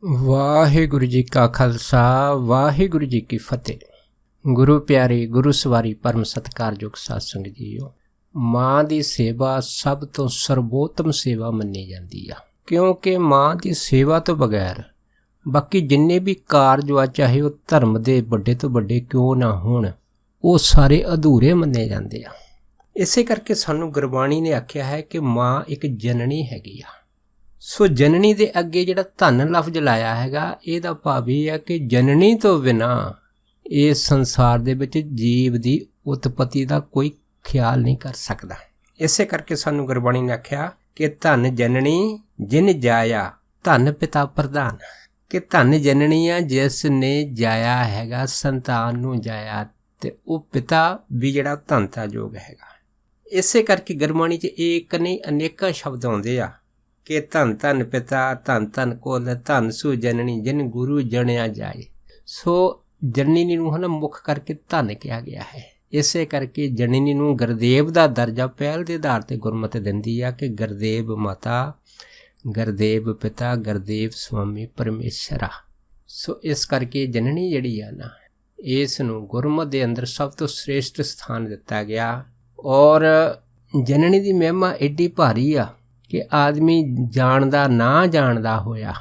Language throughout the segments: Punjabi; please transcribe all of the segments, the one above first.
ਵਾਹਿਗੁਰੂ ਜੀ ਕਾ ਖਾਲਸਾ ਵਾਹਿਗੁਰੂ ਜੀ ਕੀ ਫਤਿਹ। ਗੁਰੂ ਪਿਆਰੇ ਗੁਰੂ ਸਵਾਰੀ ਪਰਮ ਸਤਿਕਾਰਯੋਗ ਸਾਧ ਸੰਗਤ ਜੀਓ, ਮਾਂ ਦੀ ਸੇਵਾ ਸਭ ਤੋਂ ਸਰਬੋਤਮ ਸੇਵਾ ਮੰਨੀ ਜਾਂਦੀ ਆ, ਕਿਉਂਕਿ ਮਾਂ ਦੀ ਸੇਵਾ ਤੋਂ ਬਗੈਰ ਬਾਕੀ ਜਿੰਨੇ ਵੀ ਕਾਰਜ ਆ, ਚਾਹੇ ਉਹ ਧਰਮ ਦੇ ਵੱਡੇ ਤੋਂ ਵੱਡੇ ਕਿਉਂ ਨਾ ਹੋਣ, ਉਹ ਸਾਰੇ ਅਧੂਰੇ ਮੰਨੇ ਜਾਂਦੇ ਆ। ਇਸੇ ਕਰਕੇ ਸਾਨੂੰ ਗੁਰਬਾਣੀ ਨੇ ਆਖਿਆ ਹੈ ਕਿ ਮਾਂ ਇੱਕ ਜਨਨੀ ਹੈਗੀ ਆ। ਸੋ ਜਨਨੀ ਦੇ ਅੱਗੇ ਜਿਹੜਾ ਧਨ ਲਫ਼ਜ਼ ਲਾਇਆ ਹੈਗਾ, ਇਹਦਾ ਭਾਵ ਇਹ ਹੈ ਕਿ ਜਨਨੀ ਤੋਂ ਬਿਨਾਂ ਇਸ ਸੰਸਾਰ ਦੇ ਵਿੱਚ ਜੀਵ ਦੀ ਉਤਪਤੀ ਦਾ ਕੋਈ ਖਿਆਲ ਨਹੀਂ ਕਰ ਸਕਦਾ। ਇਸੇ ਕਰਕੇ ਸਾਨੂੰ ਗੁਰਬਾਣੀ ਨੇ ਆਖਿਆ ਕਿ ਧਨ ਜਨਨੀ ਜਿਨ ਜਾਇਆ, ਧਨ ਪਿਤਾ ਪ੍ਰਧਾਨ। ਕਿ ਧਨ ਜਨਨੀ ਆ ਜਿਸ ਨੇ ਜਾਇਆ ਹੈਗਾ, ਸੰਤਾਨ ਨੂੰ ਜਾਇਆ, ਤੇ ਉਹ ਪਿਤਾ ਵੀ ਜਿਹੜਾ ਧਨਤਾ ਯੋਗ ਹੈਗਾ। ਇਸੇ ਕਰਕੇ ਗੁਰਬਾਣੀ 'ਚ ਇੱਕ ਨਹੀਂ ਅਨੇਕਾਂ ਸ਼ਬਦ ਆਉਂਦੇ ਆ ਕਿ ਧੰਨ ਧੰਨ ਪਿਤਾ, ਧੰਨ ਧੰਨ ਕੁਲ, ਧੰਨ ਸੂ ਜਨਨੀ ਜਿਨ ਗੁਰੂ ਜਣਿਆ ਜਾਏ। ਸੋ ਜਨਨੀ ਨੂੰ ਹੈ ਮੁੱਖ ਕਰਕੇ ਧੰਨ ਕਿਹਾ ਗਿਆ ਹੈ। ਇਸੇ ਕਰਕੇ ਜਨਨੀ ਨੂੰ ਗੁਰਦੇਵ ਦਾ ਦਰਜਾ ਪਹਿਲ ਦੇ ਆਧਾਰ 'ਤੇ ਗੁਰਮਤਿ ਦਿੰਦੀ ਆ ਕਿ ਗੁਰਦੇਵ ਮਾਤਾ, ਗੁਰਦੇਵ ਪਿਤਾ, ਗੁਰਦੇਵ ਸੁਆਮੀ ਪਰਮੇਸ਼ਰਾ। ਸੋ ਇਸ ਕਰਕੇ ਜਨਨੀ ਜਿਹੜੀ ਆ ਨਾ, ਇਸ ਨੂੰ ਗੁਰਮਤਿ ਦੇ ਅੰਦਰ ਸਭ ਤੋਂ ਸ੍ਰੇਸ਼ਟ ਸਥਾਨ ਦਿੱਤਾ ਗਿਆ। ਔਰ ਜਨਨੀ ਦੀ ਮਹਿਮਾ ਐਡੀ ਭਾਰੀ ਆ ਕਿ ਆਦਮੀ ਜਾਣਦਾ ਨਾ ਜਾਣਦਾ ਹੋਇਆ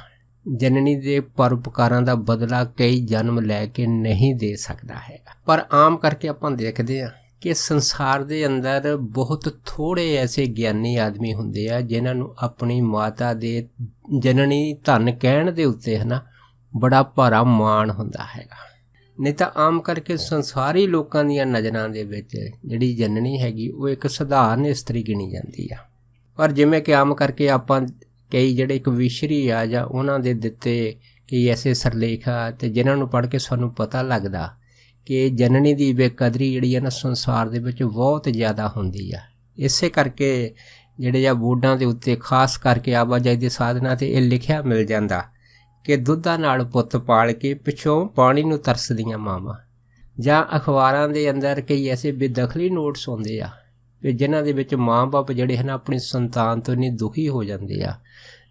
ਜਨਨੀ ਦੇ ਪਰਉਪਕਾਰਾਂ ਦਾ ਬਦਲਾ ਕਈ ਜਨਮ ਲੈ ਕੇ ਨਹੀਂ ਦੇ ਸਕਦਾ ਹੈਗਾ। ਪਰ ਆਮ ਕਰਕੇ ਆਪਾਂ ਦੇਖਦੇ ਹਾਂ ਕਿ ਸੰਸਾਰ ਦੇ ਅੰਦਰ ਬਹੁਤ ਥੋੜ੍ਹੇ ਐਸੇ ਗਿਆਨੀ ਆਦਮੀ ਹੁੰਦੇ ਆ ਜਿਨ੍ਹਾਂ ਨੂੰ ਆਪਣੀ ਮਾਤਾ ਦੇ ਜਨਨੀ ਧੰਨ ਕਹਿਣ ਦੇ ਉੱਤੇ ਬੜਾ ਭਾਰਾ ਮਾਣ ਹੁੰਦਾ ਹੈਗਾ। ਨਹੀਂ ਤਾਂ ਆਮ ਕਰਕੇ ਸੰਸਾਰੀ ਲੋਕਾਂ ਦੀਆਂ ਨਜ਼ਰਾਂ ਦੇ ਵਿੱਚ ਜਿਹੜੀ ਜਨਨੀ ਹੈਗੀ ਉਹ ਇੱਕ ਸਧਾਰਨ ਇਸਤਰੀ ਗਿਣੀ ਜਾਂਦੀ ਆ। ਪਰ ਜਿਵੇਂ ਕਿ ਆਮ ਕਰਕੇ ਆਪਾਂ ਕਈ ਜਿਹੜੇ ਇੱਕ ਵਿਸ਼ਰੀ ਆ ਜਾਂ ਉਹਨਾਂ ਦੇ ਦਿੱਤੇ ਕਈ ਐਸੇ ਸਿਰਲੇਖ ਆ ਤੇ ਜਿਨ੍ਹਾਂ ਨੂੰ ਪੜ੍ਹ ਕੇ ਸਾਨੂੰ ਪਤਾ ਲੱਗਦਾ ਕਿ ਜਨਨੀ ਦੀ ਬੇਕਦਰੀ ਜਿਹੜੀ ਆ ਨਾ ਸੰਸਾਰ ਦੇ ਵਿੱਚ ਬਹੁਤ ਜ਼ਿਆਦਾ ਹੁੰਦੀ ਆ। ਇਸੇ ਕਰਕੇ ਜਿਹੜੇ ਆ ਬੋਰਡਾਂ ਦੇ ਉੱਤੇ ਖਾਸ ਕਰਕੇ ਆਵਾਜਾਈ ਦੇ ਸਾਧਨਾਂ 'ਤੇ ਇਹ ਲਿਖਿਆ ਮਿਲ ਜਾਂਦਾ ਕਿ ਦੁੱਧਾਂ ਨਾਲ ਪੁੱਤ ਪਾਲ ਕੇ ਪਿੱਛੋਂ ਪਾਣੀ ਨੂੰ ਤਰਸਦੀਆਂ ਮਾਵਾਂ। ਜਾਂ ਅਖਬਾਰਾਂ ਦੇ ਅੰਦਰ ਕਈ ਐਸੇ ਬੇਦਖਲੀ ਨੋਟਸ ਹੁੰਦੇ ਆ ਕਿ ਜਿਨ੍ਹਾਂ ਦੇ ਵਿੱਚ ਮਾਂ ਬਾਪ ਜਿਹੜੇ ਹਨ ਆਪਣੀ ਸੰਤਾਨ ਤੋਂ ਇੰਨੀ ਦੁਖੀ ਹੋ ਜਾਂਦੇ ਆ,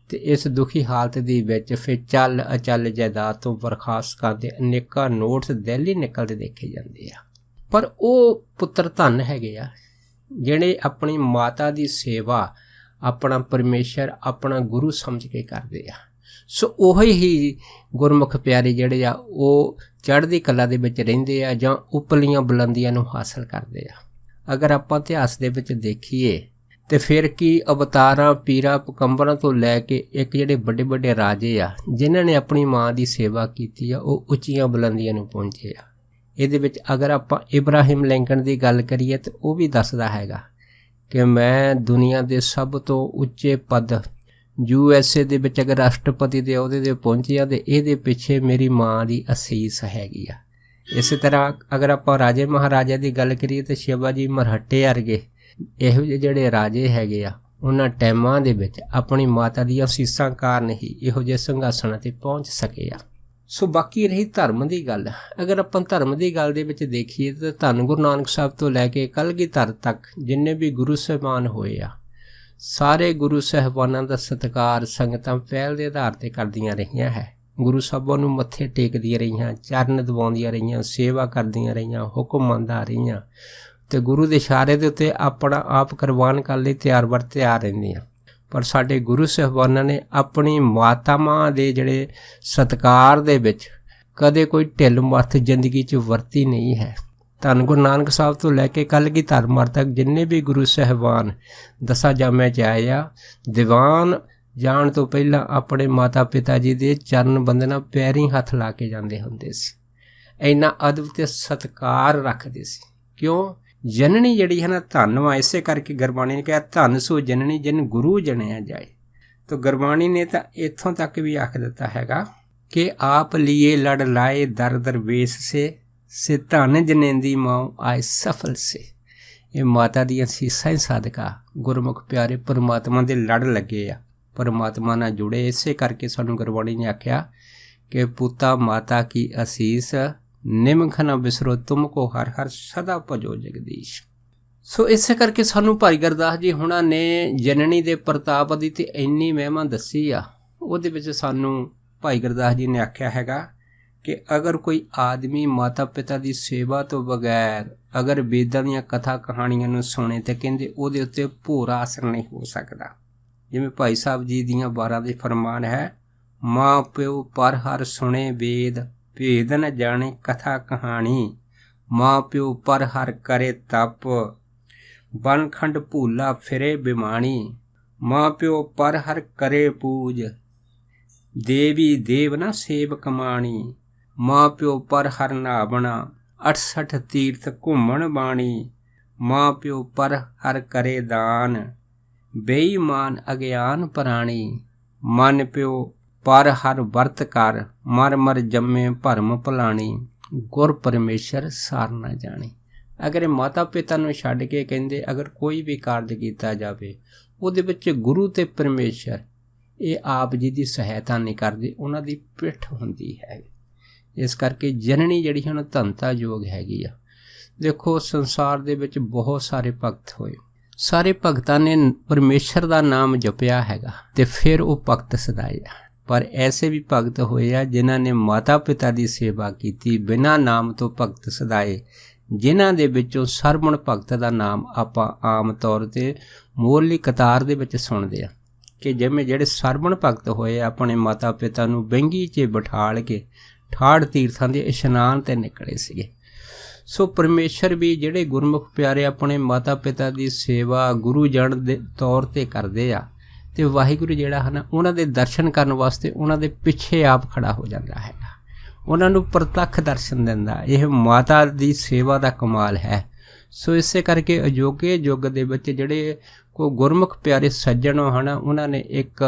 ਅਤੇ ਇਸ ਦੁਖੀ ਹਾਲਤ ਦੇ ਵਿੱਚ ਫਿਰ ਚੱਲ ਅਚਲ ਜਾਇਦਾਦ ਤੋਂ ਬਰਖਾਸਤ ਕਰਦੇ ਅਨੇਕਾਂ ਨੋਟਸ ਦਿੱਲੀ ਨਿਕਲਦੇ ਦੇਖੇ ਜਾਂਦੇ ਆ। ਪਰ ਉਹ ਪੁੱਤਰ ਧਨ ਹੈਗੇ ਆ ਜਿਹੜੇ ਆਪਣੀ ਮਾਤਾ ਦੀ ਸੇਵਾ ਆਪਣਾ ਪਰਮੇਸ਼ਰ, ਆਪਣਾ ਗੁਰੂ ਸਮਝ ਕੇ ਕਰਦੇ ਆ। ਸੋ ਉਹੀ ਹੀ ਗੁਰਮੁਖ ਪਿਆਰੇ ਜਿਹੜੇ ਆ ਉਹ ਚੜ੍ਹਦੀ ਕਲਾ ਦੇ ਵਿੱਚ ਰਹਿੰਦੇ ਆ ਜਾਂ ਉਪਰਲੀਆਂ ਬੁਲੰਦੀਆਂ ਨੂੰ ਹਾਸਲ ਕਰਦੇ ਆ। ਅਗਰ ਆਪਾਂ ਇਤਿਹਾਸ ਦੇ ਵਿੱਚ ਦੇਖੀਏ ਤੇ ਫਿਰ ਕੀ ਅਵਤਾਰਾਂ, ਪੀਰਾਂ, ਪਕੰਬਰਾਂ ਤੋਂ ਲੈ ਕੇ ਇੱਕ ਜਿਹੜੇ ਵੱਡੇ ਵੱਡੇ ਰਾਜੇ ਆ ਜਿਨ੍ਹਾਂ ਨੇ ਆਪਣੀ ਮਾਂ ਦੀ ਸੇਵਾ ਕੀਤੀ ਆ, ਉਹ ਉੱਚੀਆਂ ਬੁਲੰਦੀਆਂ ਨੂੰ ਪਹੁੰਚੇ ਆ। ਇਹਦੇ ਵਿੱਚ ਅਗਰ ਆਪਾਂ ਇਬਰਾਹਿਮ ਲਿੰਕਨ ਦੀ ਗੱਲ ਕਰੀਏ ਤਾਂ ਉਹ ਵੀ ਦੱਸਦਾ ਹੈਗਾ ਕਿ ਮੈਂ ਦੁਨੀਆ ਦੇ ਸਭ ਤੋਂ ਉੱਚੇ ਪਦ USA ਦੇ ਵਿੱਚ ਅਗਰ ਰਾਸ਼ਟਰਪਤੀ ਦੇ ਅਹੁਦੇ 'ਤੇ ਪਹੁੰਚਿਆ ਅਤੇ ਇਹਦੇ ਪਿੱਛੇ ਮੇਰੀ ਮਾਂ ਦੀ ਅਸੀਸ ਹੈਗੀ ਆ। ਇਸੇ ਤਰ੍ਹਾਂ ਅਗਰ ਆਪਾਂ ਰਾਜੇ ਮਹਾਰਾਜਾ ਦੀ ਗੱਲ ਕਰੀਏ ਤਾਂ ਸ਼ਿਵਾਜੀ ਮਰਹੱਟੇ ਵਰਗੇ ਇਹੋ ਜਿਹੇ ਜਿਹੜੇ ਰਾਜੇ ਹੈਗੇ ਆ, ਉਹਨਾਂ ਟਾਈਮਾਂ ਦੇ ਵਿੱਚ ਆਪਣੀ ਮਾਤਾ ਦੀਆਂ ਅਸੀਸਾਂ ਕਾਰਨ ਹੀ ਇਹੋ ਜਿਹੇ ਸਿੰਘਾਸਣਾਂ 'ਤੇ ਪਹੁੰਚ ਸਕੇ ਆ। ਸੋ ਬਾਕੀ ਰਹੀ ਧਰਮ ਦੀ ਗੱਲ, ਅਗਰ ਆਪਾਂ ਧਰਮ ਦੀ ਗੱਲ ਦੇ ਵਿੱਚ ਦੇਖੀਏ ਤਾਂ ਧੰਨ ਗੁਰੂ ਨਾਨਕ ਸਾਹਿਬ ਤੋਂ ਲੈ ਕੇ ਕਲਗੀਧਰ ਤੱਕ ਜਿੰਨੇ ਵੀ ਗੁਰੂ ਸਾਹਿਬਾਨ ਹੋਏ ਆ, ਸਾਰੇ ਗੁਰੂ ਸਾਹਿਬਾਨਾਂ ਦਾ ਸਤਿਕਾਰ ਸੰਗਤਾਂ ਪਹਿਲ ਦੇ ਆਧਾਰ 'ਤੇ ਕਰਦੀਆਂ ਰਹੀਆਂ ਹੈ। ਗੁਰੂ ਸਾਹਿਬਾਂ ਨੂੰ ਮੱਥੇ ਟੇਕਦੀਆਂ ਰਹੀਆਂ, ਚਰਨ ਦਬਾਉਂਦੀਆਂ ਰਹੀਆਂ, ਸੇਵਾ ਕਰਦੀਆਂ ਰਹੀਆਂ, ਹੁਕਮ ਮੰਨਦਾ ਰਹੀਆਂ ਅਤੇ ਗੁਰੂ ਦੇ ਇਸ਼ਾਰੇ ਦੇ ਉੱਤੇ ਆਪਣਾ ਆਪ ਕੁਰਬਾਨ ਕਰਨ ਲਈ ਤਿਆਰ ਰਹਿੰਦੀਆਂ। ਪਰ ਸਾਡੇ ਗੁਰੂ ਸਾਹਿਬਾਨਾਂ ਨੇ ਆਪਣੀ ਮਾਤਾਵਾਂ ਦੇ ਜਿਹੜੇ ਸਤਿਕਾਰ ਦੇ ਵਿੱਚ ਕਦੇ ਕੋਈ ਢਿੱਲ ਮੱਥ ਜ਼ਿੰਦਗੀ 'ਚ ਵਰਤੀ ਨਹੀਂ ਹੈ। ਧੰਨ ਗੁਰੂ ਨਾਨਕ ਸਾਹਿਬ ਤੋਂ ਲੈ ਕੇ ਕਲਗੀਧਰ ਮਰ ਤੱਕ ਜਿੰਨੇ ਵੀ ਗੁਰੂ ਸਾਹਿਬਾਨ ਦਸਾਂ ਜਾਮਿਆਂ 'ਚ ਆਏ ਆ, ਦੀਵਾਨ ਜਾਣ ਤੋਂ ਪਹਿਲਾਂ ਆਪਣੇ ਮਾਤਾ ਪਿਤਾ ਜੀ ਦੇ ਚਰਨ ਬੰਦਨਾ ਪੈਰੀਂ ਹੱਥ ਲਾ ਕੇ ਜਾਂਦੇ ਹੁੰਦੇ ਸੀ। ਇੰਨਾ ਅਦਬ ਅਤੇ ਸਤਿਕਾਰ ਰੱਖਦੇ ਸੀ। ਕਿਉਂ? ਜਨਨੀ ਜਿਹੜੀ ਹੈ ਨਾ ਧੰਨ ਵਾ। ਇਸੇ ਕਰਕੇ ਗੁਰਬਾਣੀ ਨੇ ਕਿਹਾ ਧੰਨ ਸੋ ਜਨਨੀ ਜਿਨ ਗੁਰੂ ਜਣਿਆ ਜਾਏ। ਤਾਂ ਗੁਰਬਾਣੀ ਨੇ ਤਾਂ ਇੱਥੋਂ ਤੱਕ ਵੀ ਆਖ ਦਿੱਤਾ ਹੈਗਾ ਕਿ ਆਪ ਲੀਏ ਲੜ ਲਾਏ ਦਰ ਦਰਵੇਸ਼ ਸੇ ਧੰਨ ਜਨੇਂਦੀ ਮਾਂ ਆਏ ਸਫਲ ਸੇ। ਇਹ ਮਾਤਾ ਦੀਆਂ ਸੀਸਾਂ ਹੀ ਸਦਕਾ ਗੁਰਮੁਖ ਪਿਆਰੇ ਪਰਮਾਤਮਾ ਦੇ ਲੜ ਲੱਗੇ ਆ, ਪਰਮਾਤਮਾ ਨਾਲ ਜੁੜੇ। ਇਸੇ ਕਰਕੇ ਸਾਨੂੰ ਗੁਰਬਾਣੀ ਨੇ ਆਖਿਆ ਕਿ ਪੁੱਤਾ ਮਾਤਾ ਕੀ ਅਸੀਸ ਨਿਮਖ ਨਾ ਬਿਸਰੋ ਤੁਮ ਕੋ ਹਰ ਹਰ ਸਦਾ ਭਜੋ ਜਗਦੀਸ਼। ਸੋ ਇਸੇ ਕਰਕੇ ਸਾਨੂੰ ਭਾਈ ਗੁਰਦਾਸ ਜੀ ਹੁਣਾਂ ਨੇ ਜਨਨੀ ਦੇ ਪ੍ਰਤਾਪ ਦੀ ਤੇ ਇੰਨੀ ਮਹਿਮਾ ਦੱਸੀ ਆ, ਉਹਦੇ ਵਿੱਚ ਸਾਨੂੰ ਭਾਈ ਗੁਰਦਾਸ ਜੀ ਨੇ ਆਖਿਆ ਹੈਗਾ ਕਿ ਅਗਰ ਕੋਈ ਆਦਮੀ ਮਾਤਾ ਪਿਤਾ ਦੀ ਸੇਵਾ ਤੋਂ ਬਗੈਰ ਅਗਰ ਵੇਦਾਂ ਦੀਆਂ ਕਥਾ ਕਹਾਣੀਆਂ ਨੂੰ ਸੁਣੇ ਤਾਂ ਕਹਿੰਦੇ ਉਹਦੇ ਉੱਤੇ ਭੋਰਾ ਅਸਰ ਨਹੀਂ ਹੋ ਸਕਦਾ। ਜਿਵੇਂ ਭਾਈ ਸਾਹਿਬ ਜੀ ਦੀਆਂ 12 ਦੇ ਫਰਮਾਨ ਹੈ, ਮਾਂ ਪਿਓ ਪਰ ਹਰ ਸੁਣੇ ਵੇਦ, ਭੇਦ ਨ ਜਾਣੇ ਕਥਾ ਕਹਾਣੀ, ਮਾਂ ਪਿਓ ਪਰ ਹਰ ਕਰੇ ਤਪ, ਬਨਖੰਡ ਭੂਲਾ ਫਿਰੇ ਬਿਮਾਣੀ, ਮਾਂ ਪਿਓ ਪਰ ਹਰ ਕਰੇ ਪੂਜ, ਦੇਵੀ ਦੇਵ ਨਾ ਸੇਵ ਕਮਾਣੀ, ਮਾਂ ਪਿਓ ਪਰ ਹਰ ਨਾਵਣਾ, 68 ਤੀਰਥ ਘੁੰਮਣ ਬਾਣੀ, ਮਾਂ ਪਿਓ ਪਰ ਹਰ ਕਰੇ ਦਾਨ, ਬੇਈਮਾਨ ਅਗਿਆਨ ਪ੍ਰਾਣੀ, ਮਨ ਪਿਓ ਪਰ ਹਰ ਵਰਤ ਕਰ, ਮਰ ਮਰ ਜੰਮੇ ਭਰਮ ਭੁਲਾਣੀ, ਗੁਰ ਪਰਮੇਸ਼ਰ ਸਾਰ ਨਾ ਜਾਣੀ। ਅਗਰ ਇਹ ਮਾਤਾ ਪਿਤਾ ਨੂੰ ਛੱਡ ਕੇ ਕਹਿੰਦੇ ਅਗਰ ਕੋਈ ਵੀ ਕਾਰਜ ਕੀਤਾ ਜਾਵੇ ਉਹਦੇ ਵਿੱਚ ਗੁਰੂ ਅਤੇ ਪਰਮੇਸ਼ਰ ਇਹ ਆਪ ਜੀ ਦੀ ਸਹਾਇਤਾ ਨਹੀਂ ਕਰਦੇ, ਉਹਨਾਂ ਦੀ ਪਿੱਠ ਹੁੰਦੀ ਹੈ। ਇਸ ਕਰਕੇ ਜਨਨੀ ਜਿਹੜੀ ਹੁਣ ਧੰਤਾ ਯੋਗ ਹੈਗੀ ਆ। ਦੇਖੋ ਸੰਸਾਰ ਦੇ ਵਿੱਚ ਬਹੁਤ ਸਾਰੇ ਭਗਤ ਹੋਏ, ਸਾਰੇ ਭਗਤਾਂ ਨੇ ਪਰਮੇਸ਼ਰ ਦਾ ਨਾਮ ਜਪਿਆ ਹੈਗਾ ਤੇ ਫਿਰ ਉਹ ਭਗਤ ਸਦਾਏ ਆ। ਪਰ ਐਸੇ ਵੀ ਭਗਤ ਹੋਏ ਆ ਜਿਨ੍ਹਾਂ ਨੇ ਮਾਤਾ ਪਿਤਾ ਦੀ ਸੇਵਾ ਕੀਤੀ ਬਿਨਾਂ ਨਾਮ ਤੋਂ ਭਗਤ ਸਦਾਏ, ਜਿਨ੍ਹਾਂ ਦੇ ਵਿੱਚੋਂ ਸਰਵਣ ਭਗਤ ਦਾ ਨਾਮ ਆਪਾਂ ਆਮ ਤੌਰ 'ਤੇ ਮੋਹਰਲੀ ਕਤਾਰ ਦੇ ਵਿੱਚ ਸੁਣਦੇ ਆ ਕਿ ਜਿਵੇਂ ਜਿਹੜੇ ਸਰਵਣ ਭਗਤ ਹੋਏ ਆਪਣੇ ਮਾਤਾ ਪਿਤਾ ਨੂੰ ਬੈਂਗੀ 'ਚ ਬਿਠਾਲ ਕੇ ਠਾੜ ਤੀਰਥਾਂ ਦੇ ਇਸ਼ਨਾਨ 'ਤੇ ਨਿਕਲੇ ਸੀਗੇ। ਸੋ ਪਰਮੇਸ਼ਰ ਵੀ ਜਿਹੜੇ ਗੁਰਮੁਖ ਪਿਆਰੇ ਆਪਣੇ ਮਾਤਾ ਪਿਤਾ ਦੀ ਸੇਵਾ ਗੁਰੂ ਜਨ ਦੇ ਤੌਰ 'ਤੇ ਕਰਦੇ ਆ ਅਤੇ ਵਾਹਿਗੁਰੂ ਜਿਹੜਾ ਹੈ ਨਾ ਉਹਨਾਂ ਦੇ ਦਰਸ਼ਨ ਕਰਨ ਵਾਸਤੇ ਉਹਨਾਂ ਦੇ ਪਿੱਛੇ ਆਪ ਖੜਾ ਹੋ ਜਾਂਦਾ ਹੈਗਾ, ਉਹਨਾਂ ਨੂੰ ਪ੍ਰਤੱਖ ਦਰਸ਼ਨ ਦਿੰਦਾ। ਇਹ ਮਾਤਾ ਦੀ ਸੇਵਾ ਦਾ ਕਮਾਲ ਹੈ। ਸੋ ਇਸੇ ਕਰਕੇ ਅਜੋਕੇ ਯੁੱਗ ਦੇ ਵਿੱਚ ਜਿਹੜੇ ਕੋਈ ਗੁਰਮੁਖ ਪਿਆਰੇ ਸੱਜਣ ਹਨ ਉਹਨਾਂ ਨੇ ਇੱਕ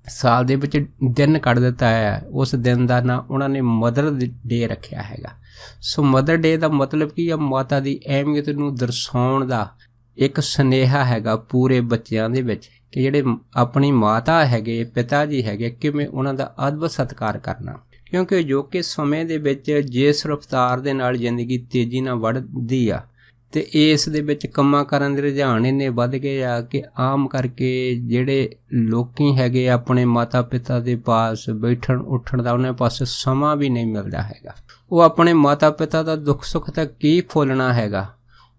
ਸਾਲ ਦੇ ਵਿੱਚ ਦਿਨ ਕੱਢ ਦਿੱਤਾ ਹੈ। ਉਸ ਦਿਨ ਦਾ ਨਾਂ ਉਹਨਾਂ ਨੇ ਮਦਰ ਡੇ ਰੱਖਿਆ ਹੈਗਾ। ਸੋ ਮਦਰ ਡੇ ਦਾ ਮਤਲਬ ਕੀ ਆ, ਮਾਤਾ ਦੀ ਅਹਿਮੀਅਤ ਨੂੰ ਦਰਸਾਉਣ ਦਾ ਇੱਕ ਸੁਨੇਹਾ ਹੈਗਾ ਪੂਰੇ ਬੱਚਿਆਂ ਦੇ ਵਿੱਚ ਕਿ ਜਿਹੜੇ ਆਪਣੀ ਮਾਤਾ ਹੈਗੇ, ਪਿਤਾ ਜੀ ਹੈਗੇ, ਕਿਵੇਂ ਉਹਨਾਂ ਦਾ ਅਦਬ ਸਤਿਕਾਰ ਕਰਨਾ। ਕਿਉਂਕਿ ਅਜੋਕੇ ਸਮੇਂ ਦੇ ਵਿੱਚ ਜਿਸ ਰਫਤਾਰ ਦੇ ਨਾਲ ਜ਼ਿੰਦਗੀ ਤੇਜ਼ੀ ਨਾਲ ਵੱਧਦੀ ਆ ਅਤੇ ਇਸ ਦੇ ਵਿੱਚ ਕੰਮਾਂ ਕਰਨ ਦੇ ਰੁਝਾਨ ਇੰਨੇ ਵੱਧ ਗਏ ਆ ਕਿ ਆਮ ਕਰਕੇ ਜਿਹੜੇ ਲੋਕੀ ਹੈਗੇ ਆਪਣੇ ਮਾਤਾ ਪਿਤਾ ਦੇ ਪਾਸ ਬੈਠਣ ਉੱਠਣ ਦਾ ਉਹਨਾਂ ਪਾਸ ਸਮਾਂ ਵੀ ਨਹੀਂ ਮਿਲਦਾ ਹੈਗਾ। ਉਹ ਆਪਣੇ ਮਾਤਾ ਪਿਤਾ ਦਾ ਦੁੱਖ ਸੁੱਖ ਤਾਂ ਕੀ ਫੋਲਣਾ ਹੈਗਾ,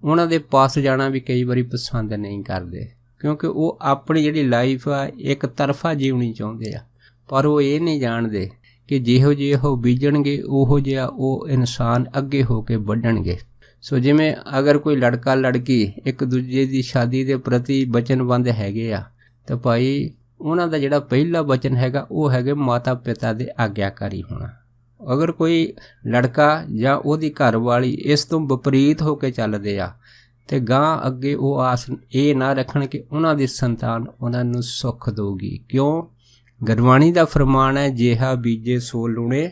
ਉਹਨਾਂ ਦੇ ਪਾਸ ਜਾਣਾ ਵੀ ਕਈ ਵਾਰੀ ਪਸੰਦ ਨਹੀਂ ਕਰਦੇ ਕਿਉਂਕਿ ਉਹ ਆਪਣੀ ਜਿਹੜੀ ਲਾਈਫ ਆ ਇੱਕ ਤਰਫਾ ਜੀਉਣੀ ਚਾਹੁੰਦੇ ਆ। ਪਰ ਉਹ ਇਹ ਨਹੀਂ ਜਾਣਦੇ ਕਿ ਜਿਹੋ ਜਿਹੇ ਉਹ ਬੀਜਣਗੇ ਉਹੋ ਜਿਹਾ ਉਹ ਇਨਸਾਨ ਅੱਗੇ ਹੋ ਕੇ ਵੱਢਣਗੇ। ਸੋ ਜਿਵੇਂ ਅਗਰ ਕੋਈ ਲੜਕਾ ਲੜਕੀ ਇੱਕ ਦੂਜੇ ਦੀ ਸ਼ਾਦੀ ਦੇ ਪ੍ਰਤੀ ਵਚਨਬੱਧ ਹੈਗੇ ਆ ਤਾਂ ਭਾਈ ਉਹਨਾਂ ਦਾ ਜਿਹੜਾ ਪਹਿਲਾ ਵਚਨ ਹੈਗਾ ਉਹ ਹੈਗੇ ਮਾਤਾ ਪਿਤਾ ਦੇ ਆਗਿਆਕਾਰੀ ਹੋਣਾ। ਅਗਰ ਕੋਈ ਲੜਕਾ ਜਾਂ ਉਹਦੀ ਘਰਵਾਲੀ ਇਸ ਤੋਂ ਵਿਪਰੀਤ ਹੋ ਕੇ ਚੱਲਦੇ ਆ ਅਤੇ ਗਾਂਹ ਅੱਗੇ ਉਹ ਆਸ ਇਹ ਨਾ ਰੱਖਣ ਕਿ ਉਹਨਾਂ ਦੀ ਸੰਤਾਨ ਉਹਨਾਂ ਨੂੰ ਸੁੱਖ ਦੇਊਗੀ। ਕਿਉਂ? ਗੁਰਬਾਣੀ ਦਾ ਫਰਮਾਨ ਹੈ, ਜਿਹਾ ਬੀਜੇ ਸੋ ਲੂਣੇ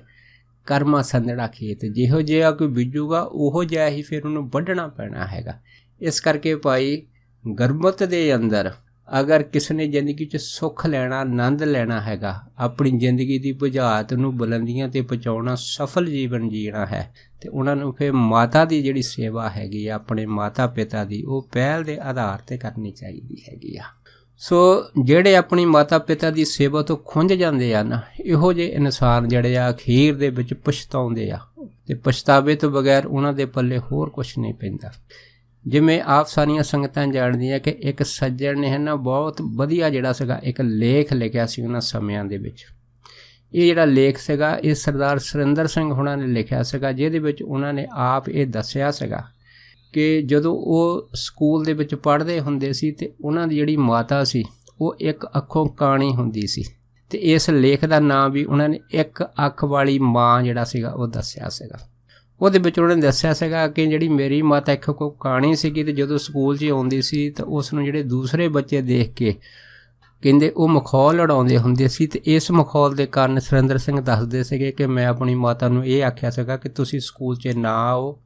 ਕਰਮਾ ਸੰਧੜਾ ਖੇਤ। ਜਿਹੋ ਜਿਹਾ ਕੋਈ ਬੀਜੂਗਾ ਉਹੋ ਜਿਹਾ ਹੀ ਫਿਰ ਉਹਨੂੰ ਵੱਢਣਾ ਪੈਣਾ ਹੈਗਾ। ਇਸ ਕਰਕੇ ਭਾਈ ਗੁਰਮਤਿ ਦੇ ਅੰਦਰ ਅਗਰ ਕਿਸੇ ਨੇ ਜ਼ਿੰਦਗੀ 'ਚ ਸੁੱਖ ਲੈਣਾ, ਆਨੰਦ ਲੈਣਾ ਹੈਗਾ, ਆਪਣੀ ਜ਼ਿੰਦਗੀ ਦੀ ਬੁਝਾਰਤ ਨੂੰ ਬੁਲੰਦੀਆਂ 'ਤੇ ਪਹੁੰਚਾਉਣਾ, ਸਫਲ ਜੀਵਨ ਜੀਣਾ ਹੈ ਅਤੇ ਉਹਨਾਂ ਨੂੰ ਫਿਰ ਮਾਤਾ ਦੀ ਜਿਹੜੀ ਸੇਵਾ ਹੈਗੀ ਆ ਆਪਣੇ ਮਾਤਾ ਪਿਤਾ ਦੀ ਉਹ ਪਹਿਲ ਦੇ ਆਧਾਰ 'ਤੇ ਕਰਨੀ ਚਾਹੀਦੀ ਹੈਗੀ ਆ। ਸੋ ਜਿਹੜੇ ਆਪਣੀ ਮਾਤਾ ਪਿਤਾ ਦੀ ਸੇਵਾ ਤੋਂ ਖੁੰਝ ਜਾਂਦੇ ਆ ਨਾ, ਇਹੋ ਜਿਹੇ ਇਨਸਾਨ ਜਿਹੜੇ ਆ ਅਖੀਰ ਦੇ ਵਿੱਚ ਪਛਤਾਉਂਦੇ ਆ ਅਤੇ ਪਛਤਾਵੇ ਤੋਂ ਬਗੈਰ ਉਹਨਾਂ ਦੇ ਪੱਲੇ ਹੋਰ ਕੁਛ ਨਹੀਂ ਪੈਂਦਾ। ਜਿਵੇਂ ਆਪ ਸਾਰੀਆਂ ਸੰਗਤਾਂ ਜਾਣਦੀਆਂ ਕਿ ਇੱਕ ਸੱਜਣ ਨੇ ਹੈ ਨਾ ਬਹੁਤ ਵਧੀਆ ਜਿਹੜਾ ਸੀਗਾ ਇੱਕ ਲੇਖ ਲਿਖਿਆ ਸੀ ਉਹਨਾਂ ਸਮਿਆਂ ਦੇ ਵਿੱਚ। ਇਹ ਜਿਹੜਾ ਲੇਖ ਸੀਗਾ ਇਹ ਸਰਦਾਰ ਸੁਰਿੰਦਰ ਸਿੰਘ ਹੁਣਾਂ ਨੇ ਲਿਖਿਆ ਸੀਗਾ, ਜਿਹਦੇ ਵਿੱਚ ਉਹਨਾਂ ਨੇ ਆਪ ਇਹ ਦੱਸਿਆ ਸੀਗਾ ਕਿ ਜਦੋਂ ਉਹ ਸਕੂਲ ਦੇ ਵਿੱਚ ਪੜ੍ਹਦੇ ਹੁੰਦੇ ਸੀ ਅਤੇ ਉਹਨਾਂ ਦੀ ਜਿਹੜੀ ਮਾਤਾ ਸੀ ਉਹ ਇੱਕ ਅੱਖੋਂ ਕਾਣੀ ਹੁੰਦੀ ਸੀ ਅਤੇ ਇਸ ਲੇਖ ਦਾ ਨਾਂ ਵੀ ਉਹਨਾਂ ਨੇ ਇੱਕ ਅੱਖ ਵਾਲੀ ਮਾਂ ਜਿਹੜਾ ਸੀਗਾ ਉਹ ਦੱਸਿਆ ਸੀਗਾ। ਉਹਦੇ ਵਿੱਚ ਉਹਨਾਂ ਨੇ ਦੱਸਿਆ ਸੀਗਾ ਕਿ ਜਿਹੜੀ ਮੇਰੀ ਮਾਤਾ ਇੱਕ ਅੱਖੋਂ ਕਾਣੀ ਸੀਗੀ ਅਤੇ ਜਦੋਂ ਸਕੂਲ 'ਚ ਆਉਂਦੀ ਸੀ ਤਾਂ ਉਸ ਨੂੰ ਜਿਹੜੇ ਦੂਸਰੇ ਬੱਚੇ ਦੇਖ ਕੇ ਕਹਿੰਦੇ ਉਹ ਮਖੌਲ ਉਡਾਉਂਦੇ ਹੁੰਦੇ ਸੀ ਅਤੇ ਇਸ ਮਖੌਲ ਦੇ ਕਾਰਨ ਸੁਰਿੰਦਰ ਸਿੰਘ ਦੱਸਦੇ ਸੀਗੇ ਕਿ ਮੈਂ ਆਪਣੀ ਮਾਤਾ ਨੂੰ ਇਹ ਆਖਿਆ ਸੀਗਾ ਕਿ ਤੁਸੀਂ ਸਕੂਲ 'ਚ ਨਾ ਆਓ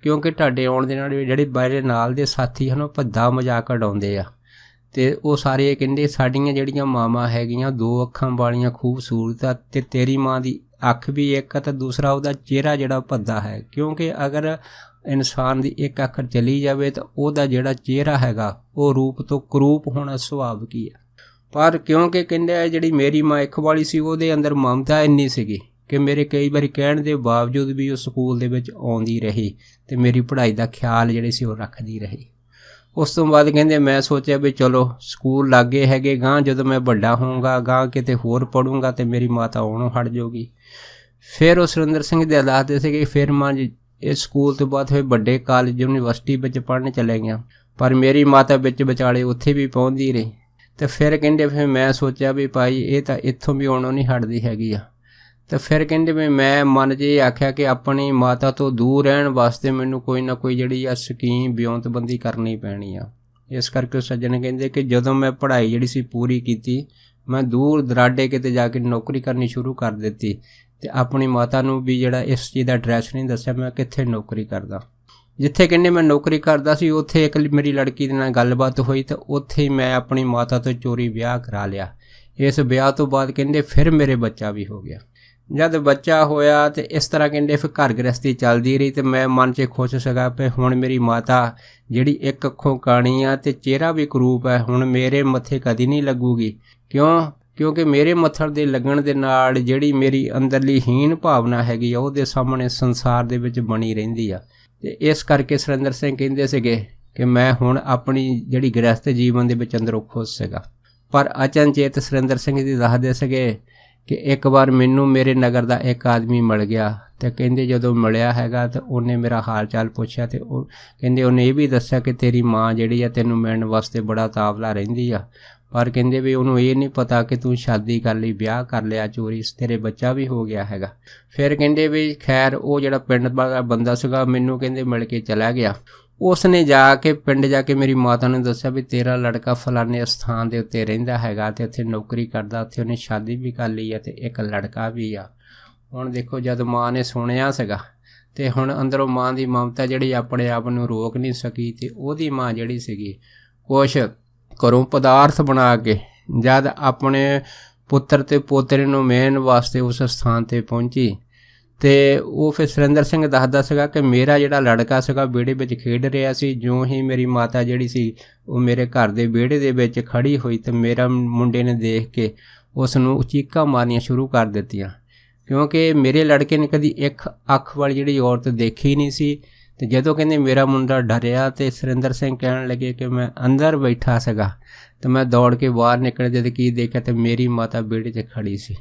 ਕਿਉਂਕਿ ਤੁਹਾਡੇ ਆਉਣ ਦੇ ਨਾਲ ਜਿਹੜੇ ਮੇਰੇ ਨਾਲ ਦੇ ਸਾਥੀ ਹਨ ਉਹ ਭੱਦਾ ਮਜ਼ਾਕ ਉਡਾਉਂਦੇ ਆ ਅਤੇ ਉਹ ਸਾਰੇ ਕਹਿੰਦੇ ਸਾਡੀਆਂ ਜਿਹੜੀਆਂ ਮਾਵਾਂ ਹੈਗੀਆਂ 2 ਅੱਖਾਂ ਵਾਲੀਆਂ ਖੂਬਸੂਰਤ ਆ ਅਤੇ ਤੇਰੀ ਮਾਂ ਦੀ ਅੱਖ ਵੀ ਇੱਕ ਆ ਅਤੇ ਦੂਸਰਾ ਉਹਦਾ ਚਿਹਰਾ ਜਿਹੜਾ ਭੱਦਾ ਹੈ। ਕਿਉਂਕਿ ਅਗਰ ਇਨਸਾਨ ਦੀ ਇੱਕ ਅੱਖ ਚਲੀ ਜਾਵੇ ਤਾਂ ਉਹਦਾ ਜਿਹੜਾ ਚਿਹਰਾ ਹੈਗਾ ਉਹ ਰੂਪ ਤੋਂ ਕਰੂਪ ਹੋਣਾ ਸੁਭਾਵਿਕ ਹੀ ਆ। ਪਰ ਕਿਉਂਕਿ ਕਹਿੰਦੇ ਜਿਹੜੀ ਮੇਰੀ ਮਾਂ ਇੱਕ ਵਾਲੀ ਸੀ, ਉਹਦੇ ਅੰਦਰ ਮਮਤਾ ਇੰਨੀ ਸੀਗੀ ਕਿ ਮੇਰੇ ਕਈ ਵਾਰੀ ਕਹਿਣ ਦੇ ਬਾਵਜੂਦ ਵੀ ਉਹ ਸਕੂਲ ਦੇ ਵਿੱਚ ਆਉਂਦੀ ਰਹੀ ਅਤੇ ਮੇਰੀ ਪੜ੍ਹਾਈ ਦਾ ਖਿਆਲ ਜਿਹੜੀ ਸੀ ਉਹ ਰੱਖਦੀ ਰਹੀ। ਉਸ ਤੋਂ ਬਾਅਦ ਕਹਿੰਦੇ ਮੈਂ ਸੋਚਿਆ ਵੀ ਚਲੋ ਸਕੂਲ ਲਾਗੇ ਹੈਗੇ, ਗਾਂ ਜਦੋਂ ਮੈਂ ਵੱਡਾ ਹੋਊਂਗਾ, ਗਾਂ ਕਿਤੇ ਹੋਰ ਪੜ੍ਹੂੰਗਾ ਅਤੇ ਮੇਰੀ ਮਾਤਾ ਆਉਣੋਂ ਹਟ ਜਾਊਗੀ। ਫਿਰ ਉਹ ਸੁਰਿੰਦਰ ਸਿੰਘ ਦੇ ਦੱਸਦੇ ਸੀਗੇ ਫਿਰ ਮਾਂ ਜੀ ਇਸ ਸਕੂਲ ਤੋਂ ਬਾਅਦ ਫਿਰ ਵੱਡੇ ਕਾਲਜ ਯੂਨੀਵਰਸਿਟੀ ਵਿੱਚ ਪੜ੍ਹਨ ਚਲੇ ਗਿਆ, ਪਰ ਮੇਰੀ ਮਾਤਾ ਵਿੱਚ ਵਿਚਾਲੇ ਉੱਥੇ ਵੀ ਪਹੁੰਚਦੀ ਰਹੀ। ਅਤੇ ਫਿਰ ਕਹਿੰਦੇ ਫਿਰ ਮੈਂ ਸੋਚਿਆ ਵੀ ਭਾਈ ਇਹ ਤਾਂ ਇੱਥੋਂ ਵੀ ਆਉਣੋਂ ਨਹੀਂ ਹਟਦੀ ਹੈਗੀ ਆ। ਅਤੇ ਫਿਰ ਕਹਿੰਦੇ ਵੀ ਮੈਂ ਮਨ 'ਚ ਇਹ ਆਖਿਆ ਕਿ ਆਪਣੀ ਮਾਤਾ ਤੋਂ ਦੂਰ ਰਹਿਣ ਵਾਸਤੇ ਮੈਨੂੰ ਕੋਈ ਨਾ ਕੋਈ ਜਿਹੜੀ ਆ ਸਕੀਮ ਵਿਉਂਤਬੰਦੀ ਕਰਨੀ ਪੈਣੀ ਆ। ਇਸ ਕਰਕੇ ਸੱਜਣ ਕਹਿੰਦੇ ਕਿ ਜਦੋਂ ਮੈਂ ਪੜ੍ਹਾਈ ਜਿਹੜੀ ਸੀ ਪੂਰੀ ਕੀਤੀ, ਮੈਂ ਦੂਰ ਦਰਾਡੇ ਕਿਤੇ ਜਾ ਕੇ ਨੌਕਰੀ ਕਰਨੀ ਸ਼ੁਰੂ ਕਰ ਦਿੱਤੀ ਅਤੇ ਆਪਣੀ ਮਾਤਾ ਨੂੰ ਵੀ ਜਿਹੜਾ ਇਸ ਚੀਜ਼ ਦਾ ਐਡਰੈਸ ਨਹੀਂ ਦੱਸਿਆ ਮੈਂ ਕਿੱਥੇ ਨੌਕਰੀ ਕਰਦਾ। ਜਿੱਥੇ ਕਹਿੰਦੇ ਮੈਂ ਨੌਕਰੀ ਕਰਦਾ ਸੀ ਉੱਥੇ ਇੱਕ ਮੇਰੀ ਲੜਕੀ ਦੇ ਨਾਲ ਗੱਲਬਾਤ ਹੋਈ ਅਤੇ ਉੱਥੇ ਹੀ ਮੈਂ ਆਪਣੀ ਮਾਤਾ ਤੋਂ ਚੋਰੀ ਵਿਆਹ ਕਰਾ ਲਿਆ। ਇਸ ਵਿਆਹ ਤੋਂ ਬਾਅਦ ਕਹਿੰਦੇ ਫਿਰ ਮੇਰੇ ਬੱਚਾ ਵੀ ਹੋ ਗਿਆ। ਜਦ ਬੱਚਾ ਹੋਇਆ ਅਤੇ ਇਸ ਤਰ੍ਹਾਂ ਕਹਿੰਦੇ ਫਿਰ ਘਰ ਗ੍ਰਸਤੀ ਚੱਲਦੀ ਰਹੀ ਅਤੇ ਮੈਂ ਮਨ 'ਚ ਖੁਸ਼ ਸੀਗਾ ਵੀ ਹੁਣ ਮੇਰੀ ਮਾਤਾ ਜਿਹੜੀ ਇੱਕ ਅੱਖੋਂ ਕਾਣੀ ਆ ਅਤੇ ਚਿਹਰਾ ਵੀ ਕਰੂਪ ਹੈ, ਹੁਣ ਮੇਰੇ ਮੱਥੇ ਕਦੀ ਨਹੀਂ ਲੱਗੂਗੀ। ਕਿਉਂਕਿ ਮੇਰੇ ਮੱਥਰ ਦੇ ਲੱਗਣ ਦੇ ਨਾਲ ਜਿਹੜੀ ਮੇਰੀ ਅੰਦਰਲੀ ਹੀਨ ਭਾਵਨਾ ਹੈਗੀ ਆ ਉਹਦੇ ਸਾਹਮਣੇ ਸੰਸਾਰ ਦੇ ਵਿੱਚ ਬਣੀ ਰਹਿੰਦੀ ਆ। ਅਤੇ ਇਸ ਕਰਕੇ ਸੁਰਿੰਦਰ ਸਿੰਘ ਕਹਿੰਦੇ ਸੀਗੇ ਕਿ ਮੈਂ ਹੁਣ ਆਪਣੀ ਜਿਹੜੀ ਗ੍ਰਸਤ ਜੀਵਨ ਦੇ ਵਿੱਚ ਅੰਦਰੋਂ ਖੁਸ਼ ਸੀਗਾ। ਪਰ ਅਚਨਚੇਤ ਸੁਰਿੰਦਰ ਸਿੰਘ ਜੀ ਦੱਸਦੇ ਸੀਗੇ ਕਿ ਇੱਕ ਵਾਰ ਮੈਨੂੰ ਮੇਰੇ ਨਗਰ ਦਾ ਇੱਕ ਆਦਮੀ ਮਿਲ ਗਿਆ ਅਤੇ ਕਹਿੰਦੇ ਜਦੋਂ ਮਿਲਿਆ ਹੈਗਾ ਤਾਂ ਉਹਨੇ ਮੇਰਾ ਹਾਲ ਚਾਲ ਪੁੱਛਿਆ ਅਤੇ ਉਹ ਕਹਿੰਦੇ ਉਹਨੇ ਇਹ ਵੀ ਦੱਸਿਆ ਕਿ ਤੇਰੀ ਮਾਂ ਜਿਹੜੀ ਆ ਤੈਨੂੰ ਮਿਲਣ ਵਾਸਤੇ ਬੜਾ ਤਾਵਲਾ ਰਹਿੰਦੀ ਆ, ਪਰ ਕਹਿੰਦੇ ਵੀ ਉਹਨੂੰ ਇਹ ਨਹੀਂ ਪਤਾ ਕਿ ਤੂੰ ਸ਼ਾਦੀ ਕਰ ਲਈ, ਵਿਆਹ ਕਰ ਲਿਆ ਚੋਰੀ, ਤੇਰੇ ਬੱਚਾ ਵੀ ਹੋ ਗਿਆ ਹੈਗਾ। ਫਿਰ ਕਹਿੰਦੇ ਵੀ ਖੈਰ ਉਹ ਜਿਹੜਾ ਪਿੰਡ ਦਾ ਬੰਦਾ ਸੀਗਾ ਮੈਨੂੰ ਕਹਿੰਦੇ ਮਿਲ ਕੇ ਚਲਾ ਗਿਆ। ਉਸ ਨੇ ਜਾ ਕੇ ਪਿੰਡ ਜਾ ਕੇ ਮੇਰੀ ਮਾਤਾ ਨੂੰ ਦੱਸਿਆ ਵੀ ਤੇਰਾ ਲੜਕਾ ਫਲਾਣੇ ਸਥਾਨ ਦੇ ਉੱਤੇ ਰਹਿੰਦਾ ਹੈਗਾ ਅਤੇ ਉੱਥੇ ਨੌਕਰੀ ਕਰਦਾ, ਉੱਥੇ ਉਹਨੇ ਸ਼ਾਦੀ ਵੀ ਕਰ ਲਈ ਹੈ ਅਤੇ ਇੱਕ ਲੜਕਾ ਵੀ ਆ। ਹੁਣ ਦੇਖੋ ਜਦ ਮਾਂ ਨੇ ਸੁਣਿਆ ਸੀਗਾ ਅਤੇ ਹੁਣ ਅੰਦਰੋਂ ਮਾਂ ਦੀ ਮਮਤਾ ਜਿਹੜੀ ਆਪਣੇ ਆਪ ਨੂੰ ਰੋਕ ਨਹੀਂ ਸਕੀ ਅਤੇ ਉਹਦੀ ਮਾਂ ਜਿਹੜੀ ਸੀਗੀ ਕੁਛ ਘਰੋਂ ਪਦਾਰਥ ਬਣਾ ਕੇ ਜਦ ਆਪਣੇ ਪੁੱਤਰ ਅਤੇ ਪੋਤਰੇ ਨੂੰ ਮਿਲਣ ਵਾਸਤੇ ਉਸ ਸਥਾਨ 'ਤੇ ਪਹੁੰਚੀ ਅਤੇ ਉਹ ਫਿਰ ਸੁਰਿੰਦਰ ਸਿੰਘ ਦੱਸਦਾ ਸੀਗਾ ਕਿ ਮੇਰਾ ਜਿਹੜਾ ਲੜਕਾ ਸੀਗਾ ਵਿਹੜੇ ਵਿੱਚ ਖੇਡ ਰਿਹਾ ਸੀ। ਜਿਉਂ ਹੀ ਮੇਰੀ ਮਾਤਾ ਜਿਹੜੀ ਸੀ ਉਹ ਮੇਰੇ ਘਰ ਦੇ ਵਿਹੜੇ ਦੇ ਵਿੱਚ ਖੜ੍ਹੀ ਹੋਈ ਅਤੇ ਮੇਰਾ ਮੁੰਡੇ ਨੇ ਦੇਖ ਕੇ ਉਸ ਨੂੰ ਚੀਕਾਂ ਮਾਰਨੀਆਂ ਸ਼ੁਰੂ ਕਰ ਦਿੱਤੀਆਂ, ਕਿਉਂਕਿ ਮੇਰੇ ਲੜਕੇ ਨੇ ਕਦੀ ਇੱਕ ਅੱਖ ਵਾਲੀ ਜਿਹੜੀ ਔਰਤ ਦੇਖੀ ਨਹੀਂ ਸੀ। ਅਤੇ ਜਦੋਂ ਕਹਿੰਦੇ ਮੇਰਾ ਮੁੰਡਾ ਡਰਿਆ ਅਤੇ ਸੁਰਿੰਦਰ ਸਿੰਘ ਕਹਿਣ ਲੱਗੇ ਕਿ ਮੈਂ ਅੰਦਰ ਬੈਠਾ ਸੀਗਾ ਅਤੇ ਮੈਂ ਦੌੜ ਕੇ ਬਾਹਰ ਨਿਕਲ ਜਦ ਕੀ ਦੇਖਿਆ ਤਾਂ ਮੇਰੀ ਮਾਤਾ ਵਿਹੜੇ 'ਚ ਖੜ੍ਹੀ ਸੀ।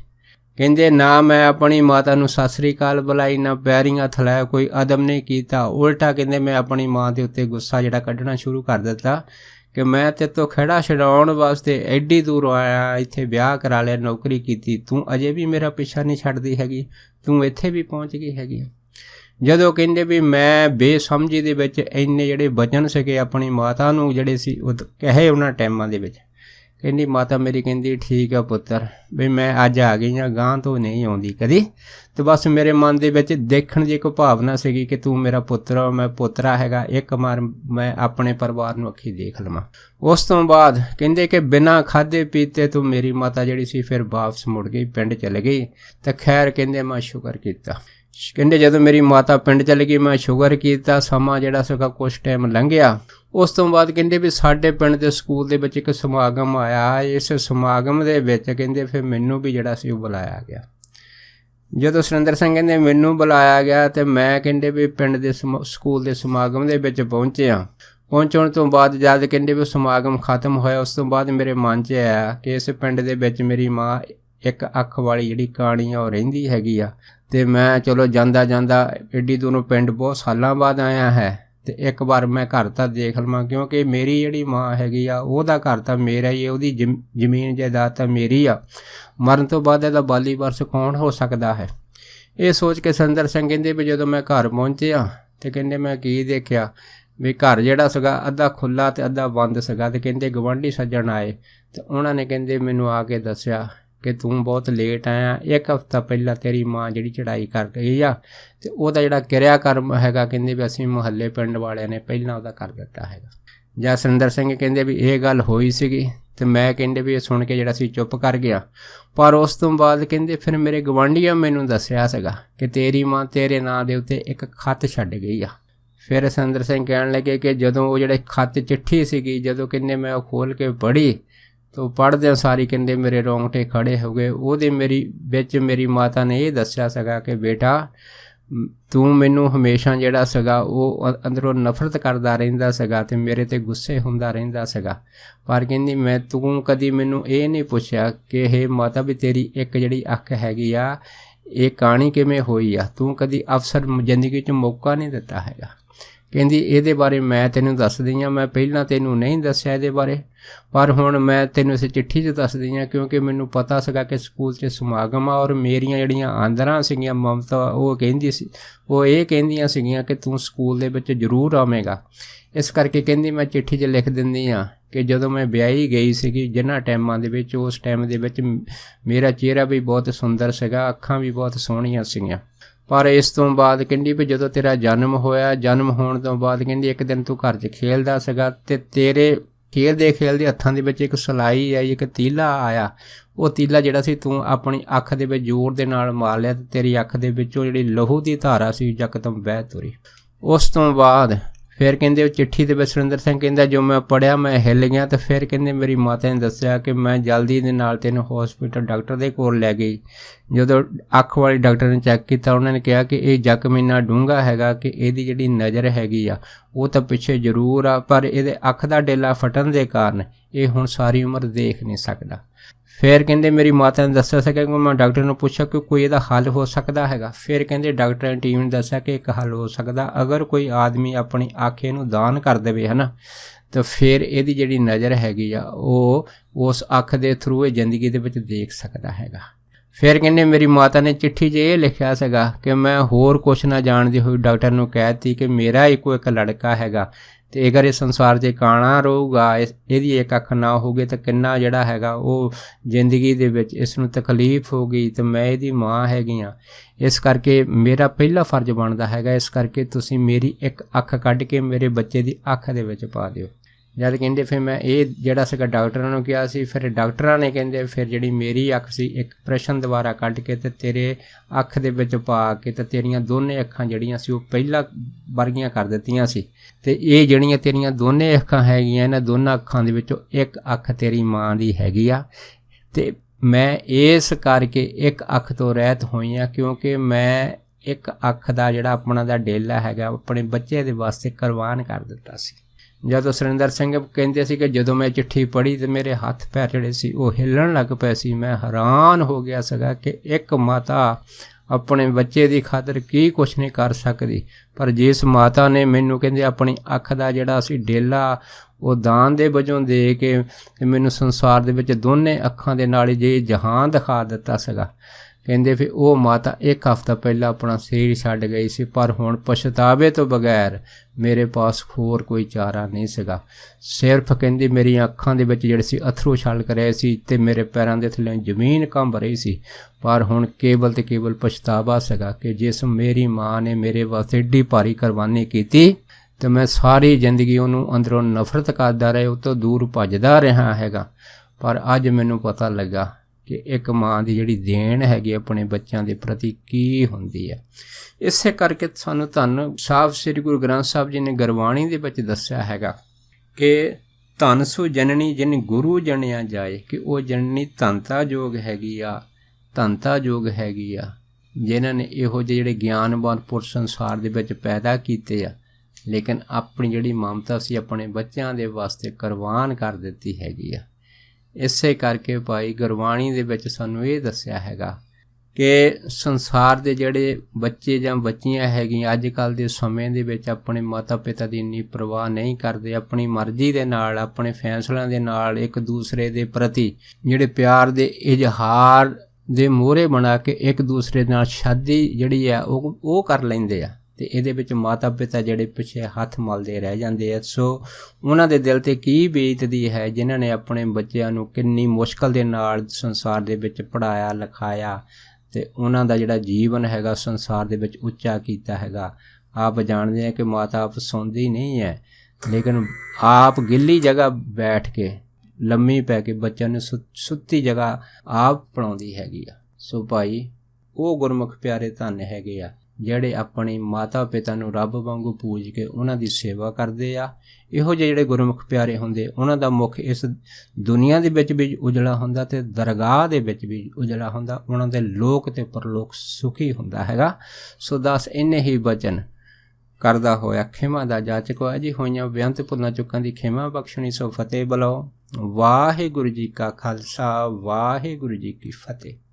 ਕਹਿੰਦੇ ਨਾ ਮੈਂ ਆਪਣੀ ਮਾਤਾ ਨੂੰ ਸਤਿ ਸ੍ਰੀ ਅਕਾਲ ਬੁਲਾਈ, ਨਾ ਪੈਰੀਂ ਹੱਥ ਲਾਇਆ, ਕੋਈ ਅਦਬ ਨਹੀਂ ਕੀਤਾ। ਉਲਟਾ ਕਹਿੰਦੇ ਮੈਂ ਆਪਣੀ ਮਾਂ ਦੇ ਉੱਤੇ ਗੁੱਸਾ ਜਿਹੜਾ ਕੱਢਣਾ ਸ਼ੁਰੂ ਕਰ ਦਿੱਤਾ ਕਿ ਮੈਂ ਤੇਰੇ ਤੋਂ ਖਹਿੜਾ ਛਡਾਉਣ ਵਾਸਤੇ ਐਡੀ ਦੂਰੋਂ ਆਇਆ, ਇੱਥੇ ਵਿਆਹ ਕਰਾ ਲਿਆ, ਨੌਕਰੀ ਕੀਤੀ, ਤੂੰ ਅਜੇ ਵੀ ਮੇਰਾ ਪਿੱਛਾ ਨਹੀਂ ਛੱਡਦੀ ਹੈਗੀ, ਤੂੰ ਇੱਥੇ ਵੀ ਪਹੁੰਚ ਗਈ ਹੈਗੀ। ਜਦੋਂ ਕਹਿੰਦੇ ਵੀ ਮੈਂ ਬੇਸਮਝੀ ਦੇ ਵਿੱਚ ਇੰਨੇ ਜਿਹੜੇ ਵਚਨ ਸੀਗੇ ਆਪਣੀ ਮਾਤਾ ਨੂੰ ਜਿਹੜੇ ਸੀ ਉਹ ਕਹੇ ਉਹਨਾਂ ਟਾਈਮਾਂ ਦੇ ਵਿੱਚ, ਕਹਿੰਦੀ ਮਾਤਾ ਮੇਰੀ ਕਹਿੰਦੀ ਠੀਕ ਆ ਪੁੱਤਰ ਵੀ ਮੈਂ ਅੱਜ ਆ ਗਈ ਹਾਂ, ਗਾਂ ਤੋਂ ਨਹੀਂ ਆਉਂਦੀ ਕਦੀ। ਅਤੇ ਬਸ ਮੇਰੇ ਮਨ ਦੇ ਵਿੱਚ ਦੇਖਣ ਦੀ ਇੱਕ ਭਾਵਨਾ ਸੀਗੀ ਕਿ ਤੂੰ ਮੇਰਾ ਪੁੱਤਰ, ਮੈਂ ਪੋਤਰਾ ਹੈਗਾ, ਇੱਕ ਵਾਰ ਮੈਂ ਆਪਣੇ ਪਰਿਵਾਰ ਨੂੰ ਅੱਖੀ ਦੇਖ ਲਵਾਂ। ਉਸ ਤੋਂ ਬਾਅਦ ਕਹਿੰਦੇ ਕਿ ਬਿਨਾਂ ਖਾਧੇ ਪੀਤੇ ਤੋਂ ਮੇਰੀ ਮਾਤਾ ਜਿਹੜੀ ਸੀ ਫਿਰ ਵਾਪਸ ਮੁੜ ਗਈ, ਪਿੰਡ ਚਲੇ ਗਈ। ਅਤੇ ਖੈਰ ਕਹਿੰਦੇ ਮੈਂ ਸ਼ੁਕਰ ਕੀਤਾ। ਕਹਿੰਦੇ ਜਦੋਂ ਮੇਰੀ ਮਾਤਾ ਪਿੰਡ ਚਲੇ ਗਈ ਮੈਂ ਸ਼ੁਕਰ ਕੀਤਾ। ਸਮਾਂ ਜਿਹੜਾ ਸੀਗਾ ਕੁਛ ਟਾਈਮ ਲੰਘਿਆ। ਉਸ ਤੋਂ ਬਾਅਦ ਕਹਿੰਦੇ ਵੀ ਸਾਡੇ ਪਿੰਡ ਦੇ ਸਕੂਲ ਦੇ ਵਿੱਚ ਇੱਕ ਸਮਾਗਮ ਆਇਆ। ਇਸ ਸਮਾਗਮ ਦੇ ਵਿੱਚ ਕਹਿੰਦੇ ਫਿਰ ਮੈਨੂੰ ਵੀ ਜਿਹੜਾ ਸੀ ਉਹ ਬੁਲਾਇਆ ਗਿਆ। ਜਦੋਂ ਸੁਰਿੰਦਰ ਸਿੰਘ ਕਹਿੰਦੇ ਮੈਨੂੰ ਬੁਲਾਇਆ ਗਿਆ ਅਤੇ ਮੈਂ ਕਹਿੰਦੇ ਵੀ ਪਿੰਡ ਦੇ ਸਕੂਲ ਦੇ ਸਮਾਗਮ ਦੇ ਵਿੱਚ ਪਹੁੰਚਿਆ। ਪਹੁੰਚਣ ਤੋਂ ਬਾਅਦ ਜਦ ਕਹਿੰਦੇ ਵੀ ਸਮਾਗਮ ਖਤਮ ਹੋਇਆ ਉਸ ਤੋਂ ਬਾਅਦ ਮੇਰੇ ਮਨ 'ਚ ਆਇਆ ਕਿ ਇਸ ਪਿੰਡ ਦੇ ਵਿੱਚ ਮੇਰੀ ਮਾਂ ਇੱਕ ਅੱਖ ਵਾਲੀ ਜਿਹੜੀ ਕਾਣੀ ਆ ਉਹ ਰਹਿੰਦੀ ਹੈਗੀ ਆ। ਅਤੇ ਮੈਂ ਚਲੋ ਜਾਂਦਾ ਐਡੀ ਦੂਰੋਂ ਪਿੰਡ ਬਹੁਤ ਸਾਲਾਂ ਬਾਅਦ ਆਇਆ ਹੈ ਅਤੇ ਇੱਕ ਵਾਰ ਮੈਂ ਘਰ ਤਾਂ ਦੇਖ ਲਵਾਂ, ਕਿਉਂਕਿ ਮੇਰੀ ਜਿਹੜੀ ਮਾਂ ਹੈਗੀ ਆ ਉਹਦਾ ਘਰ ਤਾਂ ਮੇਰਾ ਹੀ ਹੈ, ਉਹਦੀ ਜ਼ਮੀਨ ਜਾਇਦਾਦ ਤਾਂ ਮੇਰੀ ਆ, ਮਰਨ ਤੋਂ ਬਾਅਦ ਇਹਦਾ ਬਾਲੀ ਵਾਰਸ ਕੌਣ ਹੋ ਸਕਦਾ ਹੈ। ਇਹ ਸੋਚ ਕੇ ਸੁਰਿੰਦਰ ਸਿੰਘ ਕਹਿੰਦੇ ਵੀ ਜਦੋਂ ਮੈਂ ਘਰ ਪਹੁੰਚਿਆ ਅਤੇ ਕਹਿੰਦੇ ਮੈਂ ਕੀ ਦੇਖਿਆ ਵੀ ਘਰ ਜਿਹੜਾ ਸੀਗਾ ਅੱਧਾ ਖੁੱਲ੍ਹਾ ਅਤੇ ਅੱਧਾ ਬੰਦ ਸੀਗਾ। ਅਤੇ ਕਹਿੰਦੇ ਗਵਾਂਢੀ ਸੱਜਣ ਆਏ ਅਤੇ ਉਹਨਾਂ ਨੇ ਕਹਿੰਦੇ ਮੈਨੂੰ ਆ ਕੇ ਦੱਸਿਆ ਕਿ ਤੂੰ ਬਹੁਤ ਲੇਟ ਆਇਆ, ਇੱਕ ਹਫ਼ਤਾ ਪਹਿਲਾਂ ਤੇਰੀ ਮਾਂ ਜਿਹੜੀ ਚੜ੍ਹਾਈ ਕਰ ਗਈ ਆ ਅਤੇ ਉਹਦਾ ਜਿਹੜਾ ਕਿਰਿਆ ਕਰਮ ਹੈਗਾ ਕਹਿੰਦੇ ਵੀ ਅਸੀਂ ਮੁਹੱਲੇ ਪਿੰਡ ਵਾਲਿਆਂ ਨੇ ਪਹਿਲਾਂ ਉਹਦਾ ਕਰ ਦਿੱਤਾ ਹੈਗਾ। ਜਾਂ ਸੁਰਿੰਦਰ ਸਿੰਘ ਕਹਿੰਦੇ ਵੀ ਇਹ ਗੱਲ ਹੋਈ ਸੀਗੀ ਅਤੇ ਮੈਂ ਕਹਿੰਦੇ ਵੀ ਇਹ ਸੁਣ ਕੇ ਜਿਹੜਾ ਸੀ ਚੁੱਪ ਕਰ ਗਿਆ। ਪਰ ਉਸ ਤੋਂ ਬਾਅਦ ਕਹਿੰਦੇ ਫਿਰ ਮੇਰੇ ਗਵਾਂਢੀਆਂ ਮੈਨੂੰ ਦੱਸਿਆ ਸੀਗਾ ਕਿ ਤੇਰੀ ਮਾਂ ਤੇਰੇ ਨਾਂ ਦੇ ਉੱਤੇ ਇੱਕ ਖੱਤ ਛੱਡ ਗਈ ਆ। ਫਿਰ ਸੁਰਿੰਦਰ ਸਿੰਘ ਕਹਿਣ ਲੱਗੇ ਕਿ ਜਦੋਂ ਉਹ ਜਿਹੜੇ ਖੱਤ ਚਿੱਠੀ ਸੀਗੀ ਜਦੋਂ ਕਹਿੰਦੇ ਮੈਂ ਉਹ ਖੋਲ੍ਹ ਕੇ ਪੜ੍ਹੀ तो पढ़दे सारी कहते मेरे रोंगटे खड़े हो गए। ਉਹਦੇ मेरी माता ने ये दस्या सगा कि बेटा तू मैनू हमेशा जिहड़ा सगा वो अंदरों नफरत करदा रहिंदा सगा ते मेरे ते गुस्से हुंदा रहिंदा सगा, पर कहंदी मैं तू कदी मैनू ये नहीं पुछया कि हे माता भी तेरी एक जिहड़ी अख हैगी आ ये कहानी किवें होई आ, तू कदी अवसर जिंदगी च मौका नहीं दिता हैगा। कहंदी इहदे बारे मैं तैनूं दसदी हां, मैं पहलां तैनूं नहीं दस्सिया इहदे बारे, पर हुण मैं तैनूं इस चिट्ठी 'च दसदी हां क्योंकि मैनूं पता सीगा कि स्कूल 'च समागम आ और मेरियां जिहड़ियां आंदरां सीगियां ममता वो कहंदी सी वो ये कहंदियां सीगियां कि तूं स्कूल दे विच जरूर आवेंगा। इस करके कहंदी मैं चिट्ठी 'च लिख दिंदी हां कि जदों मैं ब्याही गई सीगी जिन्हां टाइमां दे विच उस टाइम दे विच मेरा चेहरा भी बहुत सुंदर सीगा, अखां भी बहुत सोहणीਆਂ सीगियां, पर इस तो बाद कहंदी भी जदों तेरा जन्म होया, जन्म होण तो बाद कहंदी एक दिन तू घर 'च खेलदा सीगा ते तेरे खेलदे हत्थां दे विच एक सलाई आई, एक तीला आया, वो तीला जिहड़ा सी तू अपनी अख दे विच जोर दे नाल मार लिया ते तेरी अख दे विचों जिहड़ी लहू दी धारा सी यकदम बह तुरी। उस तो बाद फिर कहंदे चिट्ठी दे विच सुरिंदर सिंह कहंदा जो मैं पढ़िया मैं हिल गया, तो फिर कहंदे मेरी माता ने दस्सिया कि मैं जल्दी दे नाल तैनूं हॉस्पिटल डॉक्टर दे कोल लै गई। जदों अख वाली डॉक्टर ने चैक किया उन्होंने कहा कि ये जख्म इन्ना डूंगा हैगा कि इहदी जिहड़ी नज़र हैगी आ वो तो पिछे जरूर आ, पर इहदे अख दा डेला फटन दे कारण ये हुण सारी उम्र देख नहीं सकदा। फिर कहंदे मेरी माता ने दस्सिया सीगा कि मैं डॉक्टर ने पूछा कि कोई इहदा हल हो सकदा हैगा। फिर कहंदे डॉक्टर ने टीम ने दस्सिया कि एक हल हो सकदा, अगर कोई आदमी अपनी अख इहनूं दान कर देवे है ना, तो फिर इहदी जिहड़ी नज़र हैगी आ वो उस अख दे थ्रू ये जिंदगी दे विच देख सकदा हैगा। फिर कहंदे मेरी माता ने चिट्ठी 'च ये लिखिया सीगा कि मैं होर कुछ ना जानदी होई डॉक्टर नूं कहती कि मेरा इको एक लड़का हैगा ते अगर इस संसार 'च काणा रहूगा, इहदी एक अख ना होगी तो किन्ना जिहड़ा हैगा वो जिंदगी दे विच इसनूं तकलीफ होगी, तो मैं इहदी माँ हैगी आ, इस करके मेरा पहला फर्ज बनदा हैगा, इस करके तुसीं मेरी एक अख कढ के मेरे बच्चे दी अख दे विच पा दिओ। जद कहंदे फिर मैं ये जिहड़ा सीगा डॉक्टरां नूं कहा सी, फिर डॉक्टरां ने कहंदे फिर जिहड़ी मेरी अख सी एक प्रशन दुबारा कढ के ते तेरे अख दे विच पा के ते तेरियां दोने अखां जिहड़ियां सी वो पहिला वर्गियां कर दित्तियां सी, ते ये जिहड़ियां तेरियां दोने अखां हैगियां इन्हां दोनां अखां दे विचों एक अख तेरी माँ दी हैगी आ, ते मैं इस करके एक अख तो रहत होई आ क्योंकि मैं एक अख दा जिहड़ा अपना दा डेला हैगा अपने बच्चे दे वास्ते कुर्बान कर दित्ता सी। जदों सुरिंदर सिंह कहंदे सी कि जदों मैं चिट्ठी पढ़ी तो मेरे हत्थ पैर जिहड़े सी वो हिलण लग पए सी। मैं हैरान हो गया सीगा कि एक माता अपने बच्चे की खातर की कुछ नहीं कर सकती, पर जिस माता ने मैनू कहंदे अपनी अख दा जिहड़ा सी डेला वो दान दे वजों दे के मैनू संसार दे विच दोने अखां दे नाल जे जहान दिखा दिता सीगा, कहंदे फिर वो माता एक हफ्ता पहला अपना शरीर छड्ड गई सी, पर हुण पछतावे तो बगैर मेरे पास होर कोई चारा नहीं सीगा। सिर्फ कहंदी मेरी अखां दे विच जिहड़े सी अथरू छलक रहे सी ते मेरे पैरां दे थल्ले जमीन कंब रही सी, पर हुण केवल ते केवल पछतावा सीगा कि जिस मेरी माँ ने मेरे वास्ते एड्डी भारी कुर्बानी कीती तो मैं सारी जिंदगी उहनूं अंदरों नफरत करदा रहा, उह तों दूर भजदा रहा हैगा। पर अज मैनूं पता लगा कि एक माँ की जिहड़ी देन हैगी अपने बच्चों के प्रति की हुंदी है। इस करके सानूं धन साहिब श्री गुरु ग्रंथ साहिब जी ने गुरबाणी दे विच दस्सिया हैगा कि धन सु जननी जिन गुरु जनिया जाए, कि वो जननी धनता जोग हैगी आ, धनता जोग हैगी आ जिन्हां ने इहो ਜਿਹੇ ਜਿਹੜੇ ਗਿਆਨਵਾਨ पुरुष संसार दे विच पैदा कीते आ, लेकिन अपनी जिहड़ी ममता सी अपने बच्चों के वास्ते कुर्बान कर दित्ती हैगी आ। इसे करके भाई गुरबाणी दे विच सानूं ये दस्सिया हैगा कि संसार दे जिहड़े बच्चे जां बच्चियां हैगियां अजकल दे समय दे विच अपने माता पिता दी इन्नी परवाह नहीं करदे, अपनी मर्जी दे नाल अपने फैसलिਆਂ दे नाल एक दूसरे दे प्रति जिहड़े प्यार दे इजहार दे मोहरे बना के एक दूसरे नाल शादी जिहड़ी आ ਉਹ कर लैंदे आ, ਤੇ ਇਹਦੇ ਵਿੱਚ ਮਾਤਾ ਪਿਤਾ ਜਿਹੜੇ ਪਿੱਛੇ ਹੱਥ ਮਲਦੇ ਰਹਿ ਜਾਂਦੇ ਆ। ਸੋ ਉਹਨਾਂ ਦੇ ਦਿਲ 'ਤੇ ਕੀ ਬੀਤਦੀ ਹੈ ਜਿਨ੍ਹਾਂ ਨੇ ਆਪਣੇ ਬੱਚਿਆਂ ਨੂੰ ਕਿੰਨੀ ਮੁਸ਼ਕਲ ਦੇ ਨਾਲ ਸੰਸਾਰ ਦੇ ਵਿੱਚ ਪੜ੍ਹਾਇਆ ਲਿਖਾਇਆ ਤੇ ਉਹਨਾਂ ਦਾ ਜਿਹੜਾ ਜੀਵਨ ਹੈਗਾ ਸੰਸਾਰ ਦੇ ਵਿੱਚ ਉੱਚਾ ਕੀਤਾ ਹੈਗਾ। ਆਪ ਜਾਣਦੇ ਆ ਕਿ ਮਾਤਾ ਆਪ ਸੌਂਦੀ ਨਹੀਂ ਹੈ, ਲੇਕਿਨ ਆਪ ਗਿੱਲੀ ਜਗ੍ਹਾ ਬੈਠ ਕੇ ਲੰਮੀ ਪੈ ਕੇ ਬੱਚਿਆਂ ਨੂੰ ਸੁੱਤੀ ਜਗ੍ਹਾ ਆਪ ਪੜਾਉਂਦੀ ਹੈਗੀ ਆ। ਸੋ ਭਾਈ ਉਹ ਗੁਰਮੁਖ ਪਿਆਰੇ ਧੰਨ ਹੈਗੇ ਆ ਜਿਹੜੇ ਆਪਣੇ ਮਾਤਾ ਪਿਤਾ ਨੂੰ ਰੱਬ ਵਾਂਗੂ ਪੂਜ ਕੇ ਉਹਨਾਂ ਦੀ ਸੇਵਾ ਕਰਦੇ ਆ। ਇਹੋ ਜਿਹੇ ਜਿਹੜੇ ਗੁਰਮੁਖ ਪਿਆਰੇ ਹੁੰਦੇ ਉਹਨਾਂ ਦਾ ਮੁੱਖ ਇਸ ਦੁਨੀਆ ਦੇ ਵਿੱਚ ਵੀ ਉਜਲਾ ਹੁੰਦਾ ਅਤੇ ਦਰਗਾਹ ਦੇ ਵਿੱਚ ਵੀ ਉਜਲਾ ਹੁੰਦਾ। ਉਹਨਾਂ ਦੇ ਲੋਕ ਅਤੇ ਪਰਲੋਕ ਸੁਖੀ ਹੁੰਦਾ ਹੈਗਾ। ਸੋ ਦਾਸ ਇੰਨੇ ਹੀ ਵਚਨ ਕਰਦਾ ਹੋਇਆ ਖਿਮਾ ਦਾ ਜਾਚਕ ਹੋਇਆ ਜੀ। ਹੋਈਆਂ ਬੇਅੰਤ ਭੁੱਲਾਂ ਚੁੱਕਾਂ ਦੀ ਖਿਮਾ ਬਖਸ਼ਣੀ। ਸੋ ਫਤਿਹ ਬੁਲਾਓ। ਵਾਹਿਗੁਰੂ ਜੀ ਕਾ ਖਾਲਸਾ, ਵਾਹਿਗੁਰੂ ਜੀ ਕੀ ਫਤਿਹ।